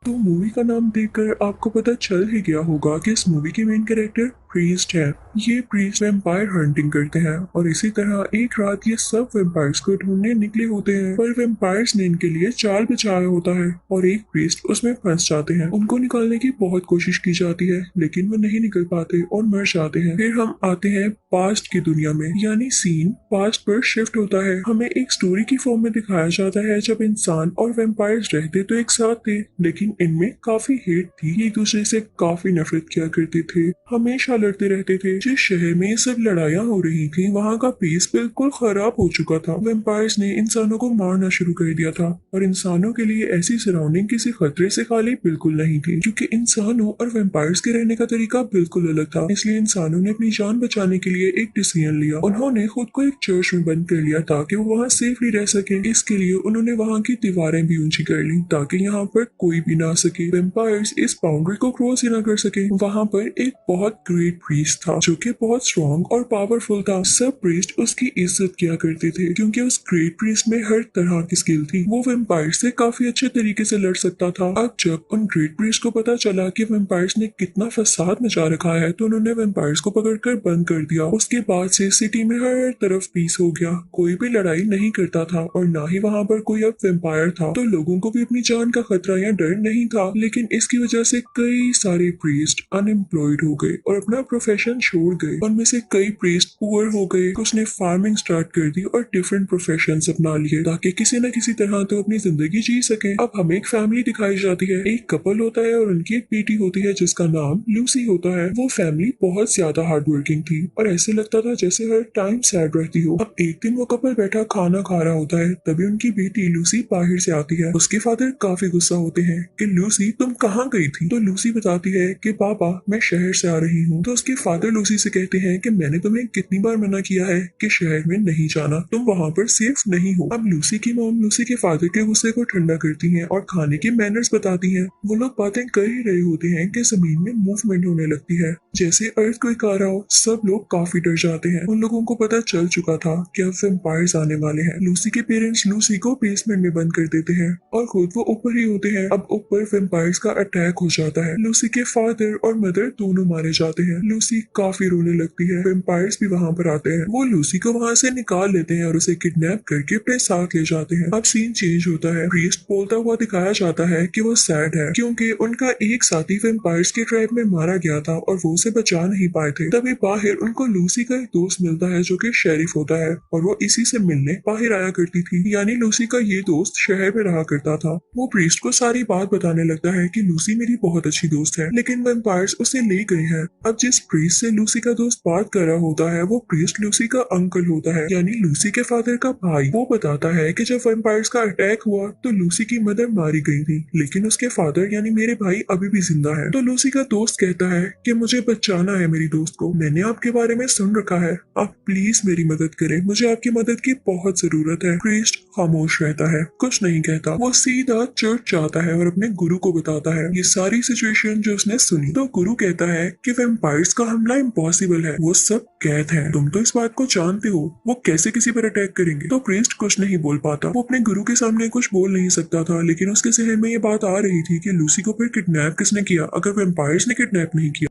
तो मूवी का नाम देखकर आपको पता चल ही गया होगा कि इस मूवी के मेन कैरेक्टर प्रीस्ट है। ये प्रीस्ट वैम्पायर हंटिंग करते हैं और इसी तरह एक रात ये सब वैम्पायर्स को ढूंढने निकले होते हैं, पर वैम्पायर्स ने इनके लिए जाल बिछाया होता है और एक प्रीस्ट उसमें फंस जाते हैं। उनको निकालने की बहुत कोशिश की जाती है लेकिन वो नहीं निकल पाते और मर जाते हैं। फिर हम आते हैं पास्ट की दुनिया में, यानी सीन पास्ट पर शिफ्ट होता है। हमें एक स्टोरी की फॉर्म में दिखाया जाता है जब इंसान और वैम्पायर्स रहते तो एक साथ थे, लेकिन इनमें काफी हेट थी, एक दूसरे से काफी नफरत किया करते थे, हमेशा लड़ते रहते थे। जिस शहर में ये सब लड़ाइयाँ हो रही थी वहाँ का पीस बिल्कुल खराब हो चुका था। वैम्पायर्स ने इंसानों को मारना शुरू कर दिया था और इंसानों के लिए ऐसी सराउंडिंग किसी खतरे से खाली बिल्कुल नहीं थी, क्योंकि इंसानों और वैम्पायर्स के रहने का तरीका बिल्कुल अलग था। इसलिए इंसानों ने अपनी जान बचाने के लिए एक डिसीजन लिया। उन्होंने खुद को एक चर्च में बंद कर लिया ताकि वो वहाँ सेफली रह सके। इसके लिए उन्होंने वहाँ की दीवारें भी ऊंची कर ली ताकि यहाँ पर कोई भी ना आ सके, वैम्पायर्स इस बाउंड्री को क्रॉस ही ना कर सके। वहाँ पर एक बहुत ग्रेट प्रीस्ट था जो कि बहुत स्ट्रॉन्ग और पावरफुल था। सब प्रीस्ट उसकी इज्जत किया करते थे क्योंकि उस ग्रेट प्रीस्ट में हर तरह की स्किल थी। वो वैम्पायर से काफी अच्छे तरीके से लड़ सकता था। अब जब उन ग्रेट प्रीस्ट को पता चला कि वैम्पायर्स ने कितना फसाद मचा रखा है तो उन्होंने वैम्पायर्स को पकड़कर बंद कर दिया। उसके बाद से सिटी में हर तरफ पीस हो गया, कोई भी लड़ाई नहीं करता था और ना ही वहाँ पर कोई अब वैम्पायर था, तो लोगों को भी अपनी जान का खतरा या डर नहीं था। लेकिन इसकी वजह से कई सारे प्रीस्ट अनएम्प्लॉयड हो गए और अपना प्रोफेशन छोड़ गए। उनमें से कई प्रीस्ट पुअर हो गए, कुछ ने फार्मिंग स्टार्ट कर दी और डिफरेंट प्रोफेशन अपना लिए ताकि किसी न किसी तरह तो अपनी जिंदगी जी सके। अब हमें एक फैमिली दिखाई जाती है, एक कपल होता है और उनकी एक बेटी होती है जिसका नाम लूसी होता है। वो फैमिली बहुत ज्यादा हार्ड वर्किंग थी और ऐसे लगता था जैसे हर टाइम सैड रहती हो। अब एक दिन वो कपल बैठा खाना खा रहा होता है, तभी उनकी बेटी लूसी बाहर से आती है। उसके फादर काफी गुस्सा होते हैं कि लूसी तुम कहाँ गई थी? तो लूसी बताती है कि पापा मैं शहर से आ रही हूँ। तो उसके फादर लूसी से कहते हैं कि मैंने तुम्हें कितनी बार मना किया है कि शहर में नहीं जाना, तुम वहाँ पर सेफ नहीं हो। अब लूसी की मॉम लूसी के फादर के गुस्से को ठंडा करती हैं और खाने के मैनर्स बताती हैं। वो लोग बातें कर ही रहे होते हैं कि जमीन में मूवमेंट होने लगती है, जैसे अर्थ कोई आ रहा हो। सब लोग काफी डर जाते हैं। उन लोगों को पता चल चुका था कि अब वैम्पायर्स आने वाले हैं। लूसी के पेरेंट्स लूसी को बेसमेंट में बंद कर देते हैं और खुद वो ऊपर ही होते हैं। अब ऊपर वैम्पायर्स का अटैक हो जाता है। लूसी के फादर और मदर दोनों मारे जाते हैं। लूसी काफी रोने लगती है। वैम्पायर्स भी वहाँ पर आते हैं। वो लूसी को वहाँ से निकाल लेते हैं और उसे किडनैप करके अपने साथ ले जाते हैं। अब सीन चेंज होता है। प्रीस्ट बोलता हुआ दिखाया जाता है कि वो सैड है क्योंकि उनका एक साथी वैम्पायर्स के ट्राइब में मारा गया था और वो उसे बचा नहीं पाए थे। तभी बाहर उनको लूसी का एक दोस्त मिलता है जो कि शेरिफ होता है और वो इसी से मिलने बाहर आया करती थी। यानी लूसी का ये दोस्त शहर में रहा करता था। वो प्रीस्ट को सारी बात बताने लगता है कि लूसी मेरी बहुत अच्छी दोस्त है, लेकिन वैम्पायर्स उसे ले गए हैं। अब जिस प्रीस्ट से लूसी का दोस्त बात कर रहा होता है वो प्रीस्ट लूसी का अंकल होता है, यानी लूसी के फादर का भाई। वो बताता है कि जब वैम्पायर्स का अटैक हुआ तो लूसी की मदर मारी गई थी, लेकिन उसके फादर यानी मेरे भाई अभी भी जिंदा है। तो लूसी का दोस्त कहता है कि मुझे बचाना है मेरी दोस्त को, मैंने आपके बारे में सुन रखा है, आप प्लीज मेरी मदद करें, मुझे आपकी मदद की बहुत जरूरत है। प्रीस्ट खामोश रहता है, कुछ नहीं कहता। वो सीधा चर्च जाता है और अपने गुरु को बताता है ये सारी सिचुएशन जो उसने सुनी। तो गुरु कहता है कि वैम्पायर्स का हमला इम्पॉसिबल है, वो सब कैद हैं, तुम तो इस बात को जानते हो, वो कैसे किसी पर अटैक करेंगे। तो प्रीस्ट कुछ नहीं बोल पाता। वो अपने गुरु के सामने कुछ बोल नहीं सकता था, लेकिन उसके जहन में ये बात आ रही थी कि लूसी को फिर किडनैप किसने किया अगर वैम्पायर्स ने किडनैप नहीं किया।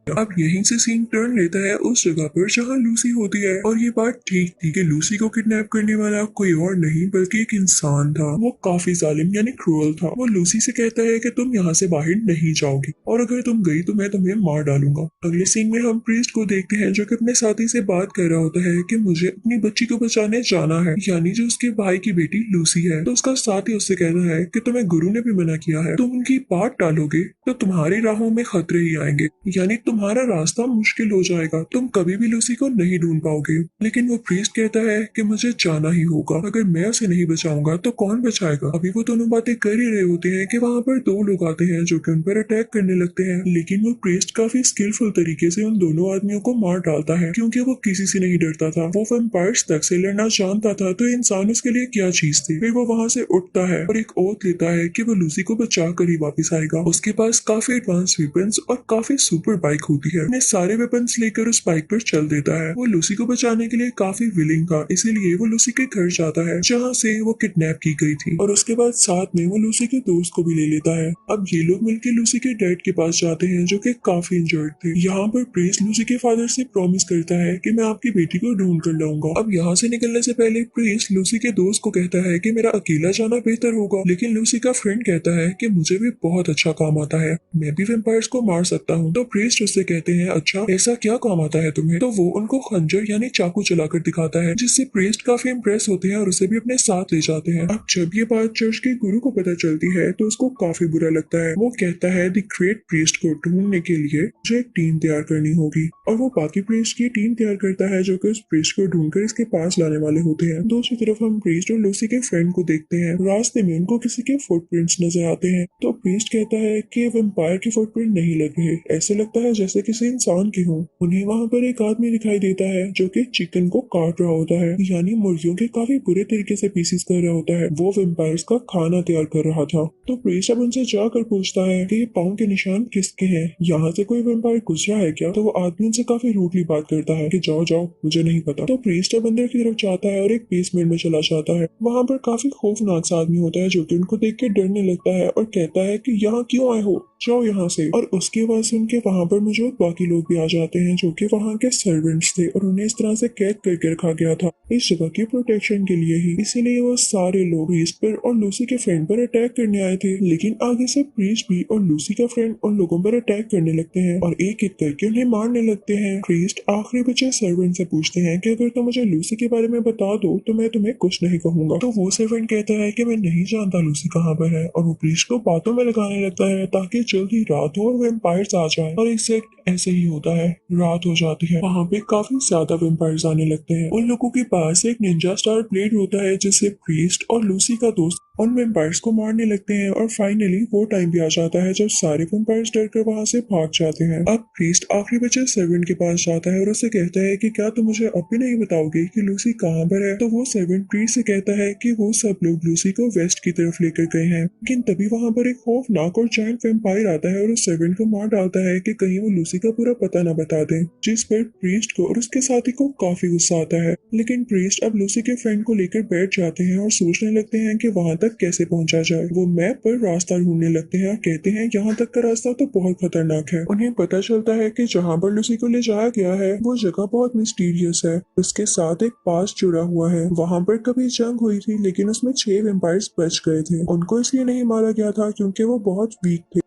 अब यहीं से सीन टर्न लेता है उस जगह पर जहाँ लूसी होती है और ये बात ठीक थी कि लूसी को किडनैप करने वाला कोई और नहीं बल्कि एक इंसान था। वो काफी जालिम यानी क्रूअल था। वो लूसी से कहता है कि तुम यहाँ से बाहर नहीं जाओगी और अगर तुम गई तो मैं तुम्हें मार डालूंगा। अगले सीन में हम प्रीस्ट को देखते हैं जो कि अपने साथी से बात कर रहा होता है कि मुझे अपनी बच्ची को बचाने जाना है, यानी जो उसके भाई की बेटी लूसी है। तो उसका साथी उससे कहता है कि तुम्हें गुरु ने भी मना किया है, तुम उनकी बात टालोगे तो तुम्हारी राहों में खतरे ही आएंगे, यानी तुम्हारा रास्ता मुश्किल हो जाएगा, तुम कभी भी लूसी को नहीं ढूंढ पाओगे। लेकिन वो प्रीस्ट कहता है कि मुझे जाना ही होगा, अगर मैं उसे नहीं बचाऊंगा तो कौन बचाएगा। अभी वो दोनों बातें कर ही रहे होते हैं कि वहाँ पर दो लोग आते हैं जो कि उन पर अटैक करने लगते हैं, लेकिन वो प्रीस्ट काफी स्किलफुल तरीके से उन दोनों आदमियों को मार डालता है क्योंकि वो किसी से नहीं डरता था। वो वैम्पायर्स तक से लड़ना जानता था, तो इंसान उसके लिए क्या चीज थी। फिर वो वहाँ से उठता है और एक ओथ लेता है कि वो लूसी को बचा कर ही वापिस आएगा। उसके पास काफी एडवांस वेपन्स और काफी सुपर बाइक बाइक होती है। अपने सारे वेपन्स लेकर उस बाइक पर चल देता है। वो लूसी को बचाने के लिए काफी विलिंग था, इसीलिए वो लूसी के घर जाता है जहाँ से वो किडनैप की गई थी, और उसके बाद साथ में वो लूसी के दोस्त को भी ले लेता है। अब ये लोग मिलकर लूसी के डैड के पास जाते हैं जो कि काफी इंजर्ड थे। यहाँ पर प्रीस्ट लूसी के फादर से प्रॉमिस करता है कि मैं आपकी बेटी को ढूंढ कर लाऊंगा। अब यहाँ से निकलने से पहले प्रीस्ट लूसी के दोस्त को कहता है कि मेरा अकेला जाना बेहतर होगा, लेकिन लूसी का फ्रेंड कहता है कि मुझे भी बहुत अच्छा काम आता है, मैं भी वेम्पायर्स को मार सकता हूँ। तो प्रीस्ट उससे कहते हैं अच्छा ऐसा क्या काम आता है तुम्हें? तो वो उनको खंजर यानी चाकू चलाकर दिखाता है, जिससे प्रीस्ट काफी इम्प्रेस होते हैं और उसे भी अपने साथ ले जाते हैं। अब जब ये बात चर्च के गुरु को पता चलती है तो उसको काफी बुरा लगता है। वो कहता है द ग्रेट प्रीस्ट को ढूंढने के लिए मुझे एक टीम तैयार करनी होगी, और वो बाकी प्रीस्ट की टीम तैयार करता है जो कि उस प्रीस्ट को ढूंढकर इसके पास लाने वाले होते हैं। दूसरी तरफ हम प्रीस्ट और लूसी के फ्रेंड को देखते हैं। रास्ते में उनको किसी के फुटप्रिंट्स नजर आते हैं, तो प्रीस्ट कहता है कि वेम्पायर के फुटप्रिंट नहीं लग रहे, ऐसे लगता है जैसे किसी इंसान के हों। उन्हें वहाँ पर एक आदमी दिखाई देता है जो कि चिकन को काट रहा होता है, यानी मुर्गियों के काफी बुरे तरीके से पीसीस कर रहा होता है। वो वेम्पायर्स का खाना तैयार कर रहा था। तो प्रीस्ट अब उनसे जाकर पूछता है कि ये पाँव के निशान किसके हैं, यहाँ से कोई वेम्पायर गुजरा है क्या? तो वो आदमी उनसे काफी रूडली बात करता है कि जाओ जाओ, मुझे नहीं पता। तो प्रीस्ट अब अंदर की तरफ जाता है और एक बेसमेंट में चला जाता है। वहाँ पर काफी खौफनाक सा आदमी होता है जो कि उनको देख के डरने लगता है और कहता है कि यहाँ क्यों आए हो, जाओ यहाँ से। और उसकी आवाज सुन के वहाँ पर मौजूद बाकी लोग भी आ जाते हैं जो कि वहाँ के सर्वेंट्स थे, और उन्हें इस तरह से कैद करके रखा गया था इस जगह की प्रोटेक्शन के लिए ही। इसीलिए वो सारे लोग प्रीस्ट पर और लूसी के फ्रेंड पर अटैक करने आए थे, लेकिन आगे से प्रीस्ट भी और लूसी का फ्रेंड उन लोगों पर अटैक करने लगते हैं और एक एक करके उन्हें मारने लगते हैं। प्रीस्ट आखिरी बचे सर्वेंट से पूछते हैं कि अगर तुम मुझे लूसी के बारे में बता दो तो मैं तुम्हें कुछ नहीं कहूंगा। तो वो सर्वेंट कहता है कि मैं नहीं जानता लूसी कहाँ पर है, और वो प्रीस्ट को बातों में लगाने लगता है ताकि जल्दी रात हो और वेम्पायर्स आ जाए। और एग्जैक्ट ऐसे ही होता है, रात हो जाती है। वहाँ पे काफी ज्यादा वेम्पायर्स आने लगते हैं। उन लोगों के पास एक निंजा स्टार ब्लेड होता है जिससे प्रीस्ट और लूसी का दोस्त उन वेम्पायर्स को मारने लगते हैं, और फाइनली वो टाइम भी आ जाता है जब सारे वेम्पायर्स डर कर वहाँ से भाग जाते हैं। अब प्रीस्ट आखिरी बचे सर्वेंट के पास जाता है और उससे कहता है कि क्या तुम मुझे अब भी नहीं बताओगे कि लूसी कहाँ पर है? तो वो सर्वेंट प्रीस्ट से कहता है कि वो सब लोग लूसी को वेस्ट की तरफ लेकर गए हैं, लेकिन तभी वहाँ पर एक खौफनाक और जायंट वेम्पायर आता है और उस सर्वेंट को मार डालता है कि कहीं वो लूसी का पूरा पता न बता दे, जिस पर प्रीस्ट को और उसके साथी को काफी गुस्सा आता है। लेकिन प्रीस्ट अब लूसी के फ्रेंड को लेकर बैठ जाते हैं और सोचने लगते हैं कि वहाँ तक कैसे पहुंचा जाए। वो मैप पर रास्ता ढूंढने लगते हैं और कहते हैं यहाँ तक का रास्ता तो बहुत खतरनाक है। उन्हें पता चलता है कि जहाँ पर लूसी को ले जाया गया है वो जगह बहुत मिस्टीरियस है, उसके साथ एक पास जुड़ा हुआ है। वहाँ पर कभी जंग हुई थी, लेकिन उसमें 6 वेम्पायर्स बच गए थे। उनको इसलिए नहीं मारा गया था क्योंकि वो बहुत वीक थे।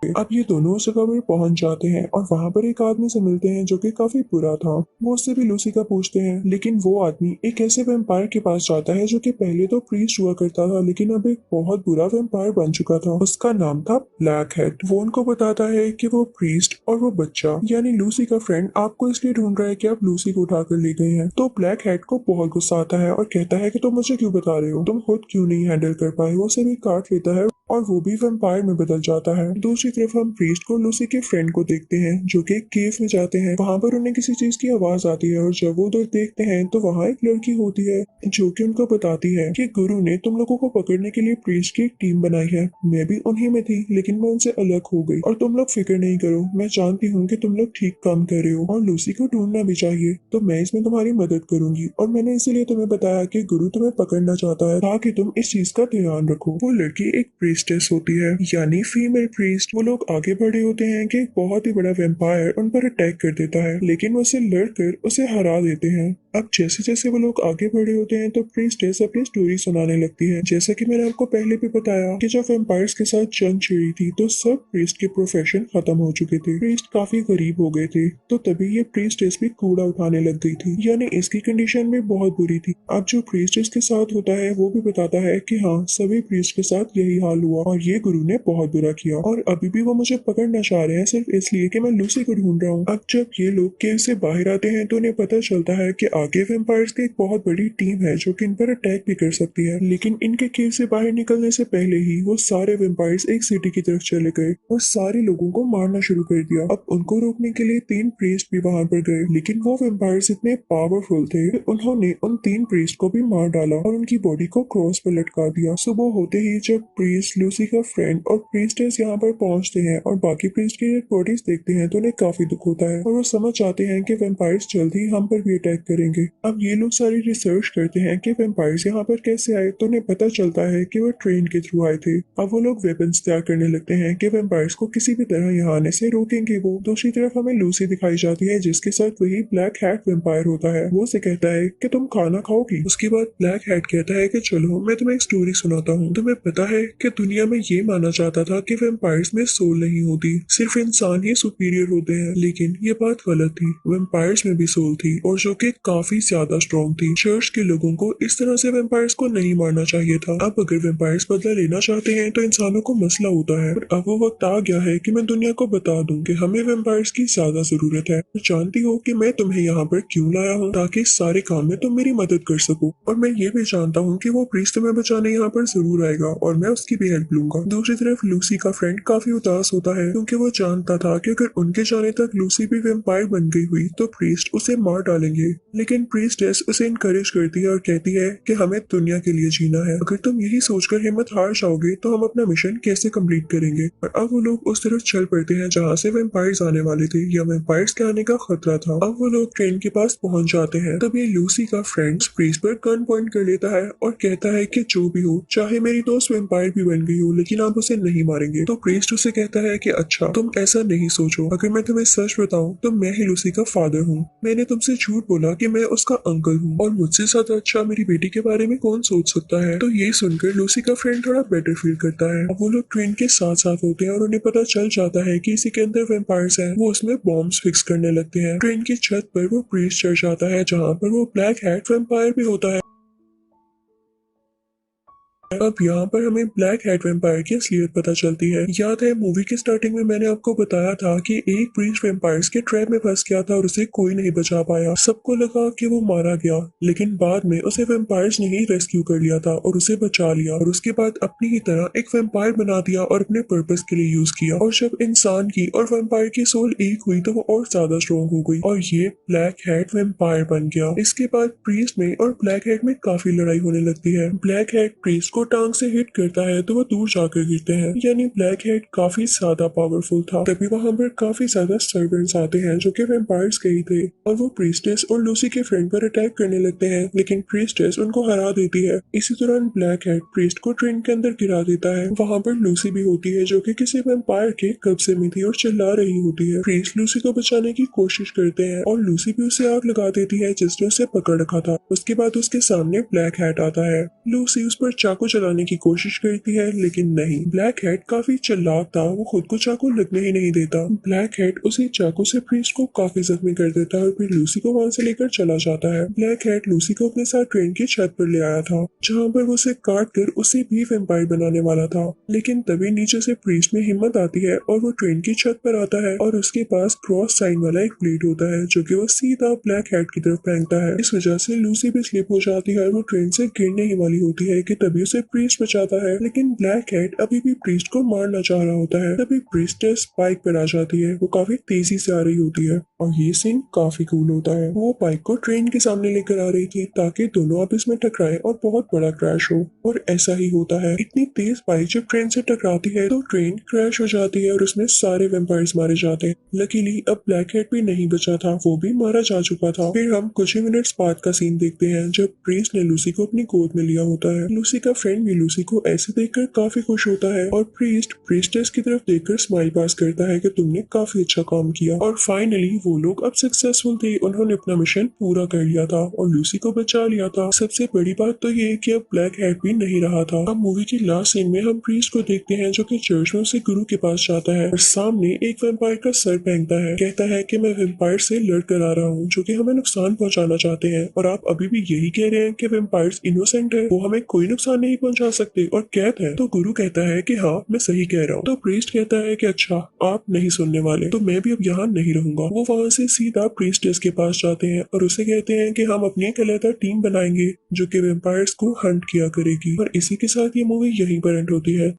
अब ये दोनों उस जगह पर पहुंच जाते हैं और वहां पर एक आदमी से मिलते हैं जो कि काफी बुरा था। वो उससे भी लूसी का पूछते हैं, लेकिन वो आदमी एक ऐसे वेम्पायर के पास जाता है जो कि पहले तो प्रीस्ट हुआ करता था, लेकिन अब एक बहुत बुरा वेम्पायर बन चुका था। उसका नाम था ब्लैक हेड। वो उनको बताता है कि वो प्रीस्ट और वो बच्चा यानी लूसी का फ्रेंड आपको इसलिए ढूंढ रहा है कि आप लूसी को उठाकर ले गए हैं। तो ब्लैक हेड को बहुत गुस्सा आता है और कहता है कि तुम मुझे क्यों बता रहे हो, तुम खुद क्यों नहीं हैंडल कर पाए। वो उसे भी काट लेता है और वो भी वैम्पायर में बदल जाता है। दूसरी तरफ हम प्रीस्ट को लूसी के फ्रेंड को देखते हैं जो कि एक केव में जाते हैं। वहाँ पर उन्हें किसी चीज की आवाज आती है और जब वो उधर देखते हैं तो वहाँ एक लड़की होती है जो कि उनको बताती है कि गुरु ने तुम लोगों को पकड़ने के लिए प्रीस्ट की एक टीम बनाई है। मैं भी उन्हीं में थी, लेकिन मैं उनसे अलग हो गई, और तुम लोग फिक्र नहीं करो, मैं जानती हूँ कि तुम लोग ठीक काम कर रहे हो और लूसी को ढूंढना भी चाहिए, तो मैं इसमें तुम्हारी मदद करूंगी। और मैंने इसीलिए तुम्हें बताया कि गुरु तुम्हें पकड़ना चाहता है ताकि तुम इस चीज का ध्यान रखो। वो लड़की एक प्रीस्टेस होती है यानी फीमेल प्रीस्ट। वो लोग आगे बढ़े होते हैं कि एक बहुत ही बड़ा वेम्पायर उन पर अटैक कर देता है, लेकिन वो उसे लड़कर उसे हरा देते हैं। अब जैसे जैसे वो लोग आगे बढ़े होते हैं तो प्रीस्टेस अपनी स्टोरी सुनाने लगती है। जैसा कि मैंने आपको पहले भी बताया कि जब वेम्पायर्स के साथ जंग छिड़ी थी तो सब प्रीस्ट के प्रोफेशन खत्म हो चुके थे, प्रीस्ट काफी गरीब हो गए थे, तो तभी ये प्रीस्टेस भी कूड़ा उठाने लग गई थी, यानी इसकी कंडीशन भी बहुत बुरी थी। अब जो प्रीस्टेस के साथ होता है वो भी बताता है कि हाँ, सभी प्रीस्ट के साथ यही हाल हुआ और ये गुरु ने बहुत बुरा किया, और अभी भी वो मुझे पकड़ना चाह रहे हैं सिर्फ इसलिए कि मैं लूसी को ढूंढ रहा हूँ। अब जब ये लोग केव से बाहर आते हैं तो उन्हें पता चलता है कि आगे वेम्पायर्स की एक बहुत बड़ी टीम है जो कि इन पर अटैक भी कर सकती है, लेकिन इनके केव से बाहर निकलने से पहले ही वो सारे वेम्पायर्स एक सिटी की तरफ चले गए और सारे लोगों को मारना शुरू कर दिया। अब उनको रोकने के लिए 3 प्रीस्ट भी वहां पर गए, लेकिन वो वेम्पायर्स इतने पावरफुल थे कि उन्होंने उन 3 प्रीस्ट को भी मार डाला और उनकी बॉडी को क्रॉस पर लटका दिया। सुबह होते ही जब प्रीस्ट, लूसी का फ्रेंड और प्रीस्टेस यहाँ पर पहुंचते हैं और बाकी प्रीस्ट की डेड बॉडीज देखते हैं तो उन्हें काफी दुख होता है और वो समझ जाते हैं कि वेम्पायर्स जल्द ही हम पर भी अटैक करेंगे। अब ये लोग सारी रिसर्च करते हैं कि वेम्पायर्स यहाँ पर कैसे आए, तो उन्हें पता चलता है कि वो ट्रेन के थ्रू आए थे। अब वो लोग वेपन्स तैयार करने लगते हैं कि वेम्पायर्स को किसी भी तरह यहाँ आने से रोकेंगे वो। दूसरी तरफ हमें लूसी दिखाई जाती है जिसके साथ वही ब्लैक हैट वेम्पायर होता है। वो उसे कहता है कि तुम खाना खाओगी। उसके बाद ब्लैक हैट कहता है कि चलो मैं तुम्हें एक स्टोरी सुनाता हूँ। तुम्हें पता है कि दुनिया में ये माना जाता था कि वेम्पायर्स में सोल नहीं होती, सिर्फ इंसान ही सुपीरियर होते हैं, लेकिन ये बात गलत थी। वेम्पायर्स में भी सोल थी और जो कि काफी ज्यादा स्ट्रॉन्ग थी। चर्च के लोगों को इस तरह से वेम्पायर्स को नहीं मारना चाहिए था। अब अगर वेम्पायर्स बदला लेना चाहते हैं तो इंसानों को मसला होता है। और अब वो वक्त आ गया है कि मैं दुनिया को बता दूं कि हमें वेम्पायर्स की ज्यादा जरूरत है। तो जानती हो कि मैं तुम्हें यहाँ पर क्यों लाया हूँ, ताकि इस सारे काम में तुम मेरी मदद कर सको। और मैं ये भी जानता हूँ कि वो प्रीस्ट तुम्हें बचाने यहाँ पर जरूर आएगा और मैं उसकी भी हेल्प लूंगा। दूसरी तरफ लूसी का फ्रेंड काफी उदास होता है क्योंकि वो जानता था कि अगर उनके जाने तक लूसी भी वेम्पायर बन गई हुई तो प्रीस्ट उसे मार डालेंगे। लेकिन प्रीस्टेस उसे इनकरेज करती है और कहती है कि हमें दुनिया के लिए जीना है। अगर तुम यही सोचकर हिम्मत हार जाओगे तो हम अपना मिशन कैसे कंप्लीट करेंगे। और अब वो लोग उस तरफ चल पड़ते हैं जहाँ से वेम्पायर्स आने वाले थे या वेम्पायर्स के आने का खतरा था। अब वो लोग ट्रेन के पास पहुंच जाते हैं। तभी लूसी का फ्रेंड प्रीस्ट पर गन पॉइंट कर लेता है और कहता है कि जो भी हो, चाहे मेरी दोस्त वेम्पायर भी बन गई हो, लेकिन आप उसे नहीं मारेंगे। तो प्रीस्ट उसे कहता है कि अच्छा, तुम ऐसा नहीं सोचो, अगर मैं तुम्हें सच बताऊं तो मैं ही लूसी का फादर हूँ। मैंने तुमसे झूठ बोला कि मैं उसका अंकल हूँ और मुझसे ज्यादा अच्छा मेरी बेटी के बारे में कौन सोच सकता है। तो ये सुनकर लूसी का फ्रेंड थोड़ा बेटर फील करता है। अब वो लोग ट्रेन के साथ साथ होते हैं और उन्हें पता चल जाता है कि इसी के अंदर वेम्पायर्स हैं। वो उसमें बॉम्ब्स फिक्स करने लगते हैं। ट्रेन की छत पर वो प्रीस्ट चढ़ जाता है जहाँ पर वो ब्लैक हैट वेम्पायर भी होता है। अब यहाँ पर हमें ब्लैक हैट वेम्पायर की असलियत पता चलती है। याद है मूवी के स्टार्टिंग में मैंने आपको बताया था कि एक प्रीस्ट वेम्पायर्स के ट्रैप में फंस गया था और उसे कोई नहीं बचा पाया। सबको लगा कि वो मारा गया, लेकिन बाद में उसे वेम्पायर्स ने ही रेस्क्यू कर लिया था और उसे बचा लिया और उसके बाद अपनी ही तरह एक वेम्पायर बना दिया और अपने पर्पस के लिए यूज किया। और जब इंसान की और वेम्पायर की सोल एक हुई तो वो और ज्यादा स्ट्रॉन्ग हो गई और ये ब्लैक हैट वेम्पायर बन गया। इसके बाद प्रीस्ट में और ब्लैक हैट में काफी लड़ाई होने लगती है। ब्लैक हैट प्रीस्ट को टांग से हिट करता है तो वो दूर जाकर गिरते हैं, यानी ब्लैक हैट काफी ज्यादा पावरफुल था। तभी वहां पर काफी ज्यादा सर्वेंट्स आते हैं जो कि वेम्पायर्स के ही थे और वो प्रीस्टेस और लूसी के फ्रेंड पर अटैक करने लगते हैं, लेकिन प्रीस्टेस उनको हरा देती है। इसी दौरान ब्लैक हैट प्रीस्ट को ट्रेन के अंदर गिरा देता है। वहां पर लूसी भी होती है जो कि किसी वेम्पायर के कब्जे में थी और चिल्ला रही होती है। प्रीस्ट लूसी को बचाने की कोशिश करते हैं और लूसी भी उसे आग लगा देती है जिसने उसे पकड़ रखा था। उसके बाद उसके सामने ब्लैक हैट आता है। लूसी उस पर चाकू चलाने की कोशिश करती है, लेकिन नहीं, ब्लैक हैट काफी चालाक था, वो खुद को चाकू लगने ही नहीं देता। ब्लैक हैट उसी चाकू से प्रीस्ट को काफी जख्मी कर देता है और फिर लूसी को वहां से लेकर चला जाता है। ब्लैक हैट लूसी को अपने साथ ट्रेन की छत पर ले आया था जहाँ पर वो उसे काट कर उसे भी वेम्पायर बनाने वाला था, लेकिन तभी नीचे से प्रीस्ट में हिम्मत आती है और वो ट्रेन की छत पर आता है और उसके पास क्रॉस साइन वाला एक प्लेट होता है जो कि वो सीधा ब्लैक हैट की तरफ फेंकता है। इस वजह से लूसी भी स्लिप हो जाती है और वो ट्रेन से गिरने ही वाली होती है कि तभी उसे प्रीस्ट बचाता है, लेकिन ब्लैक हैट अभी भी प्रीस्ट को मारना चाह रहा होता है। तभी प्रीस्टेस बाइक पर आ जाती है। वो काफी तेजी से आ रही होती है और ये सीन काफी कूल होता है। वो बाइक को ट्रेन के सामने लेकर आ रही थी ताकि दोनों आपस में टकराए और बहुत बड़ा क्रैश हो, और ऐसा ही होता है। इतनी तेज बाइक जब ट्रेन से टकराती है तो ट्रेन क्रैश हो जाती है और उसमें सारे वेम्पायर्स मारे जाते हैं। लकीली अब ब्लैक हैट भी नहीं बचा था, वो भी मारा जा चुका था। फिर हम कुछ ही मिनट्स बाद का सीन देखते हैं जब प्रीस्ट ने लूसी को अपनी गोद में लिया होता है। लूसी का फ्रेंड भी लूसी को ऐसे देखकर काफी खुश होता है और प्रीस्ट प्रीस्टेस की तरफ देखकर स्माइल पास करता है कि तुमने काफी अच्छा काम किया। और फाइनली वो लोग अब सक्सेसफुल थे, उन्होंने अपना मिशन पूरा कर लिया था और लूसी को बचा लिया था। सबसे बड़ी बात तो ये कि अब ब्लैक हैट भी नहीं रहा था। अब मूवी की लास्ट सीन में हम प्रीस्ट को देखते हैं जो कि चर्च में उसे गुरु के पास जाता है और सामने एक वेम्पायर का सर फेंकता है। कहता है कि मैं वेम्पायर से लड़ कर आ रहा हूँ जो कि हमें नुकसान पहुंचाना चाहते हैं, और आप अभी भी यही कह रहे हैं कि वेम्पायर्स इनोसेंट है, वो हमें कोई नुकसान नहीं पहुंचा सकते और कैद है। तो गुरु कहता है कि हाँ मैं सही कह रहा हूँ। तो प्रीस्ट कहता है कि अच्छा आप नहीं सुनने वाले, तो मैं भी अब यहाँ नहीं रहूंगा। वो वहाँ वहाँ से सीधा प्रीस्टेस के पास जाते हैं और उसे कहते हैं कि हम अपनी एक अलग टीम बनाएंगे जो कि वेम्पायर्स को हंट किया करेगी। और इसी के साथ ये मूवी यहीं पर एंड होती है।